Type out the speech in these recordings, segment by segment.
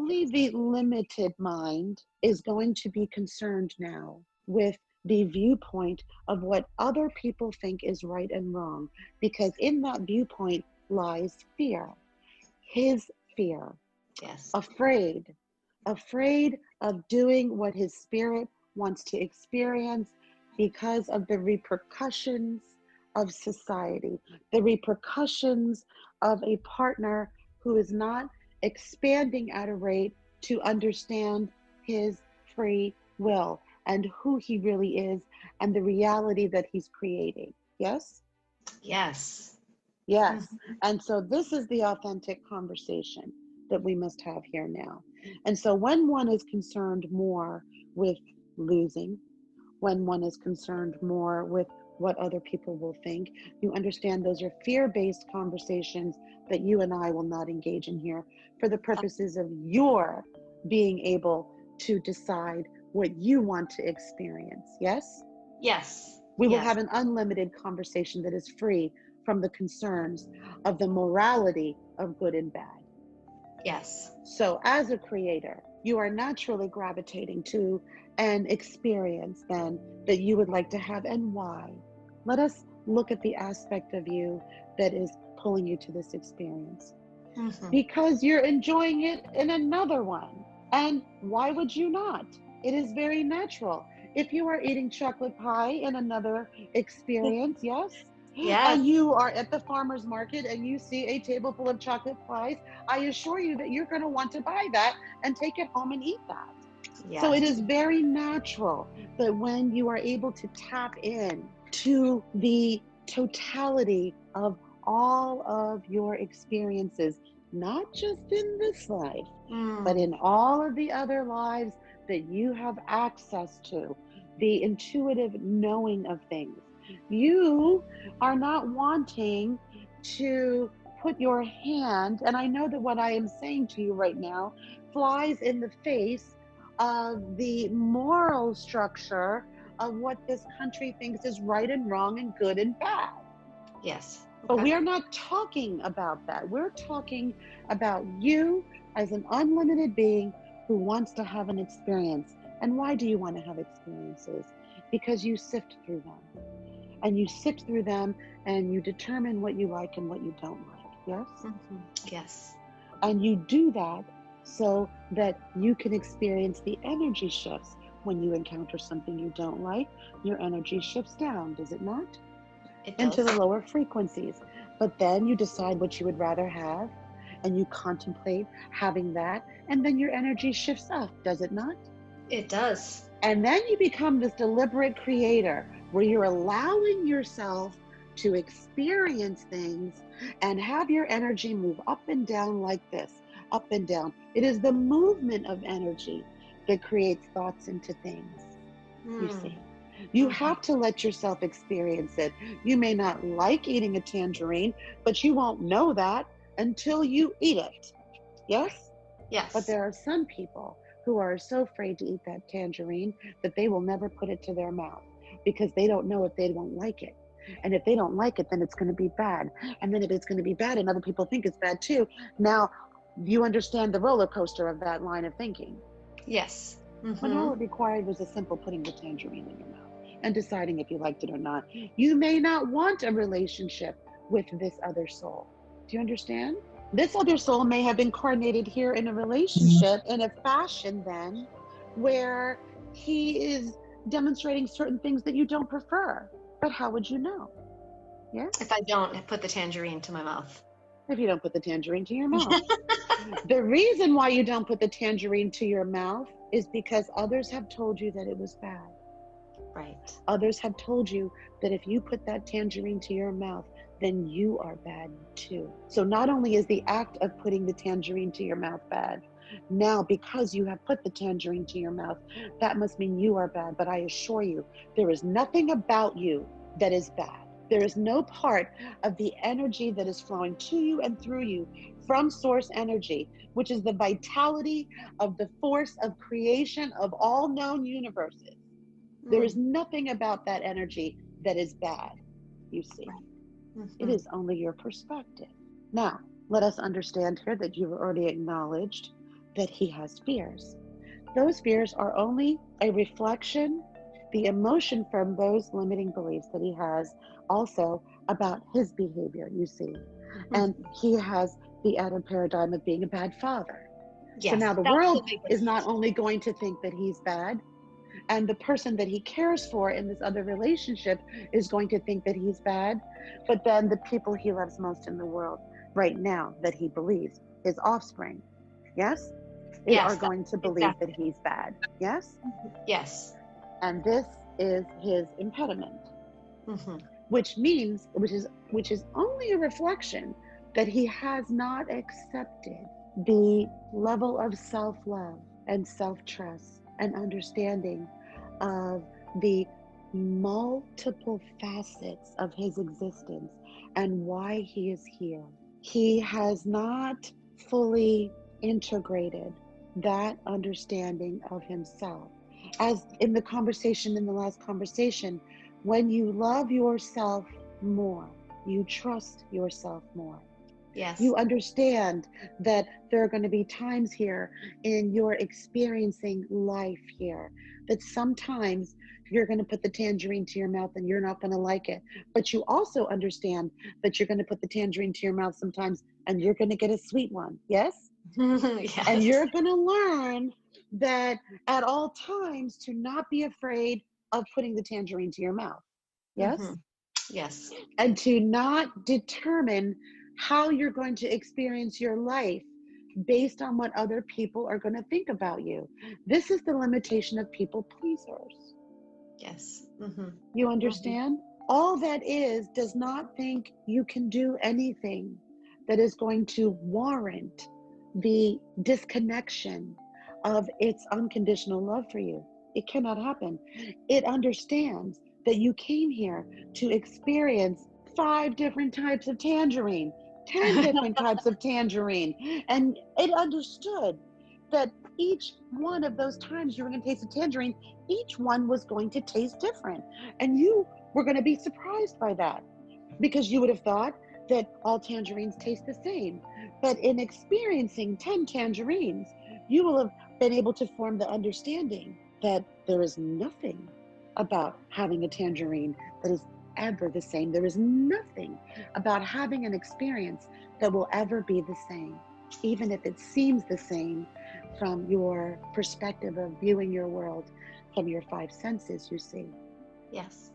only the limited mind is going to be concerned now with the viewpoint of what other people think is right and wrong, because in that viewpoint lies fear, his fear, Yes. afraid of doing what his spirit wants to experience because of the repercussions of society, the repercussions of a partner who is not expanding at a rate to understand his free will and who he really is and the reality that he's creating. Yes? Yes. Yes. Mhm. And so this is the authentic conversation that we must have here now. And so when one is concerned more with losing, when one is concerned more with what other people will think, you understand those are fear-based conversations that you and I will not engage in here for the purposes of your being able to decide what you want to experience. Yes? Yes. We will Yes. have an unlimited conversation that is free from the concerns of the morality of good and bad. Yes. So as a creator, you are naturally gravitating to an experience then that you would like to have, and why. Let us look at the aspect of you that is pulling you to this experience. Mm-hmm. Because you're enjoying it in another one. And why would you not? It is very natural. If you are eating chocolate pie in another experience, yes, Yes. and you are at the farmer's market and you see a table full of chocolate pies, I assure you that you're going to want to buy that and take it home and eat that. So it Yes. is very natural that when you are able to tap in to the totality of all of your experiences, not just in this life, but Mm. in all of the other lives that you have access to, the intuitive knowing of things. You are not wanting to put your hand, and I know that what I am saying to you right now flies in the face of the moral structure of what this country thinks is right and wrong and good and bad. Yes. But Okay. we are not talking about that. We're talking about you as an unlimited being who wants to have an experience. And why do you want to have experiences? Because you sift through them. And you sift through them and you determine what you like and what you don't like. Yes? Mm-hmm. Yes. And you do that so that you can experience the energy shifts. When you encounter something you don't like, your energy shifts down, does it not? It Into does. the lower frequencies. But then you decide what you would rather have and you contemplate having that, and then your energy shifts up, does it not? It does. And then you become this deliberate creator where you're allowing yourself to experience things and have your energy move up and down like this, up and down. It is the movement of energy that creates thoughts into things, you Mm. see. You Mm-hmm. have to let yourself experience it. You may not like eating a tangerine, but you won't know that until you eat it. Yes? But Yes. there are some people who are so afraid to eat that tangerine that they will never put it to their mouth because they don't know if they won't like it. And if they don't like it, then it's going to be bad. And then if it's going to be bad and other people think it's bad too, now you understand the roller coaster of that line of thinking. Yes. When Mm-hmm. all it required was a simple putting the tangerine in your mouth and deciding if you liked it or not. You may not want a relationship with this other soul. Do you understand? This other soul may have incarnated here in a relationship in a fashion then where he is demonstrating certain things that you don't prefer. But how would you know? If Yes? I don't put the tangerine to my mouth. If you don't put the tangerine to your mouth. The reason why you don't put the tangerine to your mouth is because others have told you that it was bad. Right. Others have told you that if you put that tangerine to your mouth, then you are bad too. So not only is the act of putting the tangerine to your mouth bad, now because you have put the tangerine to your mouth, that must mean you are bad. But I assure you, there is nothing about you that is bad. There is no part of the energy that is flowing to you and through you from source energy, which is the vitality of the force of creation of all known universes. There is Mm. nothing about that energy that is bad, you see. Right. It Mm-hmm. is only your perspective. Now, let us understand here that you've already acknowledged that he has fears. Those fears are only a reflection, the emotion from those limiting beliefs that he has also about his behavior, you see. And he has the added paradigm of being a bad father. So Yes, now the that's the world is biggest. not only going to think that he's bad, and the person that he cares for in this other relationship is going to think that he's bad, but then the people he loves most in the world right now that he believes, his offspring, yes, are Yes, going to believe that exactly. he's bad, yes. Yes. And this is his impediment, Hmm. which means which is only a reflection that he has not accepted the level of self-love and self-trust and understanding of the multiple facets of his existence and why he is here. He has not fully integrated that understanding of himself. As in the conversation, in the last conversation, when you love yourself more, you trust yourself more. Yes. You understand that there are going to be times here in your experiencing life here that sometimes you're going to put the tangerine to your mouth and you're not going to like it. But you also understand that you're going to put the tangerine to your mouth sometimes and you're going to get a sweet one. Yes? And Yes. you're going to learn that at all times to not be afraid of putting the tangerine to your mouth. Hmm. Yes? Yes. And to not determine how you're going to experience your life based on what other people are going to think about you. This is the limitation of people pleasers. Yes. Hmm. You Hmm. understand? All that is does not think you can do anything that is going to warrant the disconnection of its unconditional love for you. It cannot happen. It understands that you came here to experience 5 different types of tangerine, 10 different types of tangerine. And it understood that each one of those times you were going to taste a tangerine, each one was going to taste different. And you were going to be surprised by that because you would have thought that all tangerines taste the same. But in experiencing 10 tangerines, you will have been able to form the understanding that there is nothing about having a tangerine that is ever the same. There is nothing about having an experience that will ever be the same, even if it seems the same from your perspective of viewing your world from your 5 senses, you see. Yes.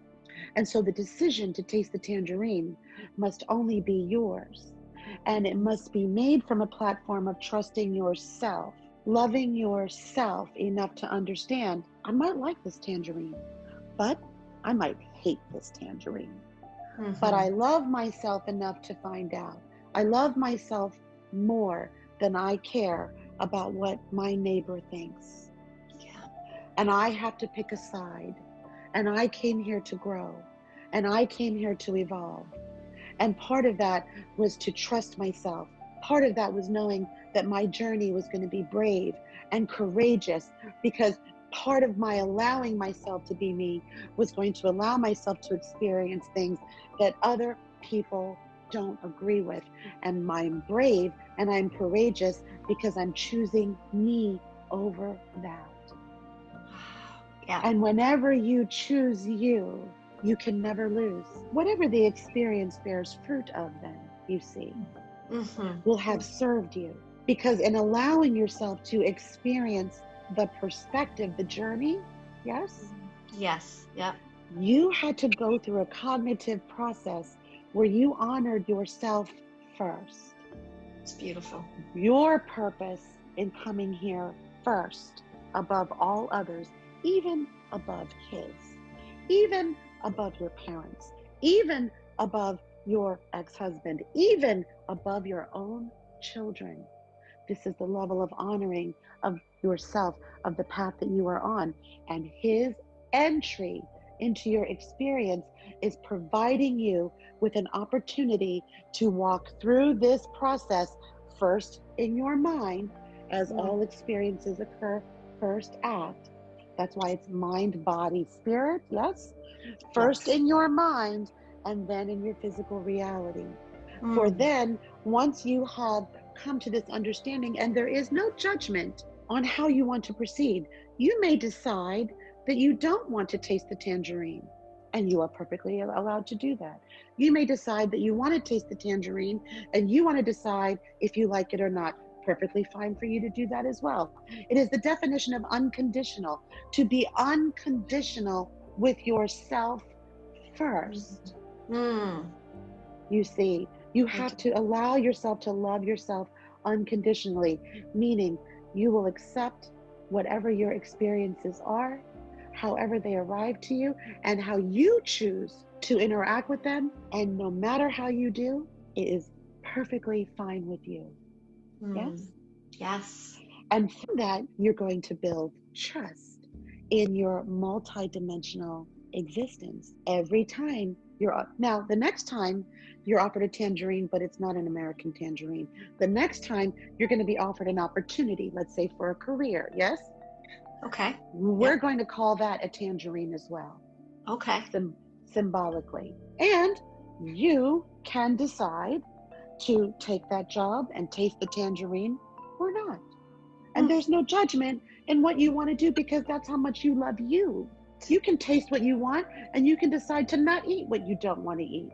And so the decision to taste the tangerine must only be yours. And it must be made from a platform of trusting yourself, loving yourself enough to understand, I might like this tangerine, but I might hate this tangerine. But Hmm. I love myself enough to find out. I love myself more than I care about what my neighbor thinks. Yeah. And I have to pick a side. And I came here to grow. And I came here to evolve. And part of that was to trust myself. Part of that was knowing that my journey was going to be brave and courageous, because part of my allowing myself to be me was going to allow myself to experience things that other people don't agree with. And I'm brave and I'm courageous because I'm choosing me over that. Yeah. And whenever you choose you, you can never lose. Whatever the experience bears fruit of, then, you see, Hmm. will have served you. Because in allowing yourself to experience the perspective, the journey, yes, Yes. Yep. you had to go through a cognitive process where you honored yourself first, It's beautiful. your purpose in coming here first, above all others, even above his, even above your parents, even above your ex-husband, even above your own children. This is the level of honoring of yourself, of the path that you are on. And his entry into your experience is providing you with an opportunity to walk through this process first in your mind, as Mm. all experiences occur first that's why it's mind, body, spirit, yes? First Yes. in your mind and then in your physical reality. For Mm. then, once you have come to this understanding, and there is no judgment on how you want to proceed. You may decide that you don't want to taste the tangerine, and you are perfectly allowed to do that. You may decide that you want to taste the tangerine, and you want to decide if you like it or not. Perfectly fine for you to do that as well. It is the definition of unconditional, to be unconditional with yourself first. Mm. You see, you Thank have you. to allow yourself to love yourself unconditionally, meaning you will accept whatever your experiences are, however they arrive to you, and how you choose to interact with them. And no matter how you do, it is perfectly fine with you. Mm. Yes? Yes. And from that, you're going to build trust in your multidimensional existence. Every time now, the next time you're offered a tangerine, but it's not an American tangerine. The next time you're going to be offered an opportunity, let's say for a career. Yes? Okay. We're Yep. going to call that a tangerine as well, Okay. symbolically. And you can decide to take that job and taste the tangerine or not. And Mm. there's no judgment in what you want to do, because that's how much you love you. You can taste what you want, and you can decide to not eat what you don't want to eat.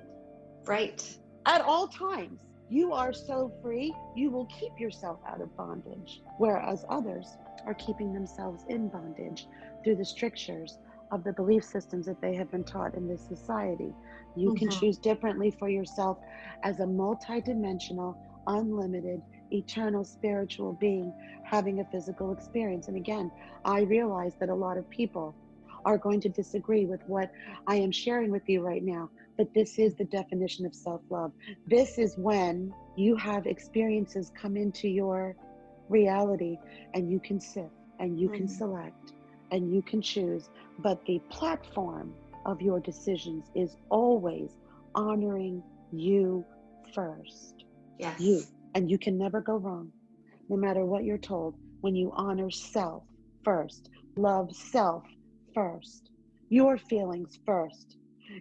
Right. At all times, you are so free, you will keep yourself out of bondage, whereas others are keeping themselves in bondage through the strictures of the belief systems that they have been taught in this society. You can Mm-hmm. choose differently for yourself as a multidimensional, unlimited, eternal spiritual being having a physical experience. And again, I realize that a lot of people are going to disagree with what I am sharing with you right now, but this is the definition of self-love. This is when you have experiences come into your reality, and you can sift, and you can Mm. select, and you can choose. But the platform of your decisions is always honoring you first. Yes. You. And you can never go wrong, no matter what you're told, when you honor self first, love self first, your feelings first.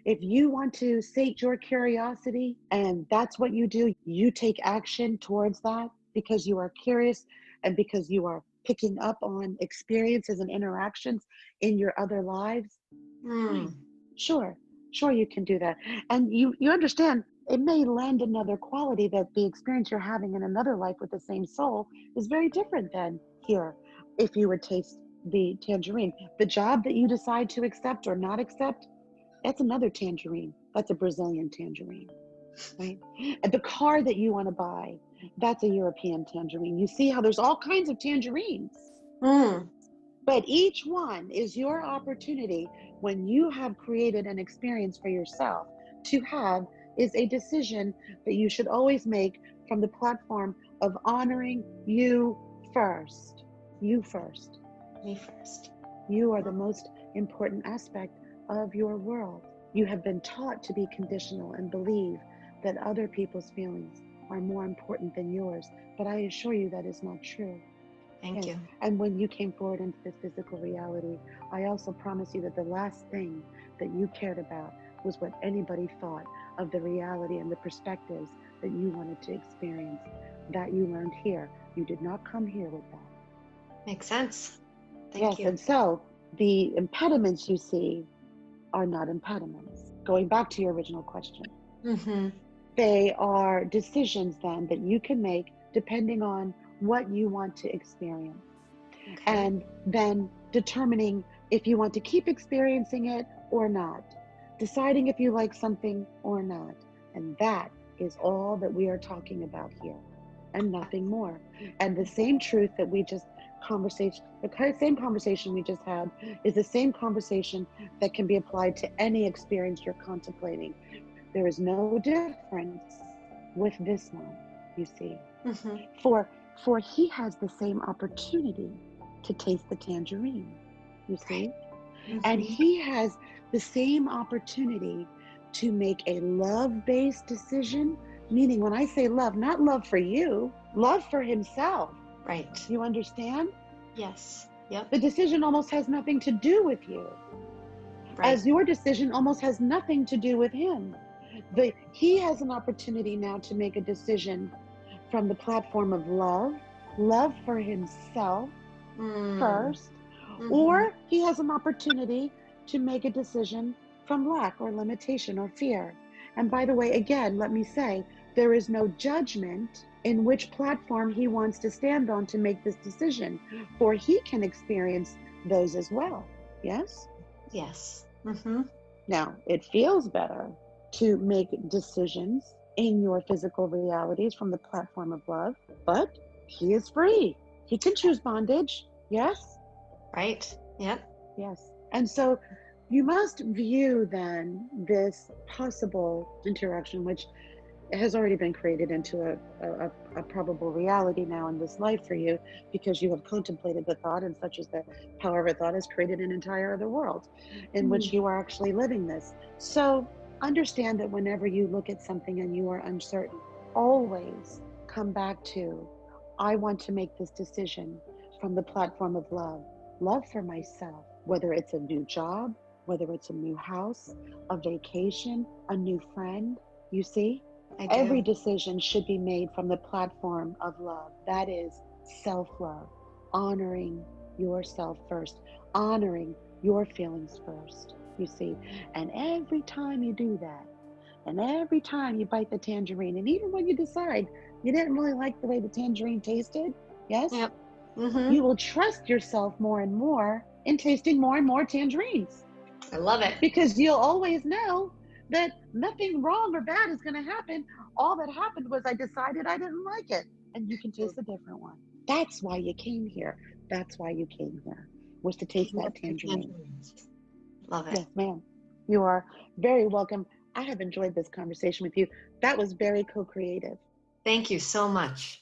If you want to sate your curiosity and that's what you do, you take action towards that because you are curious and because you are picking up on experiences and interactions in your other lives. Mm. Fine. Sure. Sure, you can do that. And you understand it may lend another quality, that the experience you're having in another life with the same soul is very different than here. If you would taste the tangerine, the job that you decide to accept or not accept, that's another tangerine. That's a Brazilian tangerine, right? And the car that you want to buy, that's a European tangerine. You see how there's all kinds of tangerines. Mm. But each one is your opportunity, when you have created an experience for yourself to have, is a decision that you should always make from the platform of honoring you first. You first. Me first. You are the most important aspect of your world. You have been taught to be conditional and believe that other people's feelings are more important than yours. But I assure you that is not true. Thank Yes. you. And when you came forward into this physical reality, I also promise you that the last thing that you cared about was what anybody thought of the reality and the perspectives that you wanted to experience. That you learned here. You did not come here with that. Makes sense. Thank Yes. you. And so the impediments you see are not impediments. Going back to your original question, Mm-hmm. they are decisions then that you can make depending on what you want to experience. Okay. And then determining if you want to keep experiencing it or not, deciding if you like something or not. And that is all that we are talking about here, and nothing more. And the same truth that we just the same conversation we just had is the same conversation that can be applied to any experience you're contemplating. There is no difference with this one, you see. Mm-hmm. For he has the same opportunity to taste the tangerine, you see? And Mm-hmm. he has the same opportunity to make a love-based decision, meaning when I say love, not love for you, love for himself. Right. You understand? Yes. Yep. The decision almost has nothing to do with you, Right. as your decision almost has nothing to do with him. He has an opportunity now to make a decision from the platform of love, love for himself Mm. first, Mm-hmm. or he has an opportunity to make a decision from lack or limitation or fear. And by the way, again, let me say, there is no judgment in which platform he wants to stand on to make this decision, for he can experience those as well. Yes? Yes. Mm-hmm. Now, it feels better to make decisions in your physical realities from the platform of love, but he is free. He can choose bondage. Yes? Right. Yep. Yes. And so you must view then this possible interaction, which has already been created into a probable reality now in this life for you, because you have contemplated the thought, and such as the power of a thought has created an entire other world in which Mm. you are actually living this. So understand that whenever you look at something and you are uncertain, always come back to, I want to make this decision from the platform of love, love for myself, whether it's a new job, whether it's a new house, a vacation, a new friend. You see, I every do. decision should be made from the platform of love. That is self love, honoring yourself first, honoring your feelings first. You see, and every time you do that, and every time you bite the tangerine, and even when you decide you didn't really like the way the tangerine tasted, yes, Yep. Mm-hmm. you will trust yourself more and more in tasting more and more tangerines, I love it. because you'll always know that nothing wrong or bad is going to happen. All that happened was I decided I didn't like it, and you can taste a different one. That's why you came here. That's why you came here, was to taste Picking up that your tangerine. tangerines. Love it. Yes, ma'am. You are very welcome. I have enjoyed this conversation with you. That was very co creative. Thank you so much.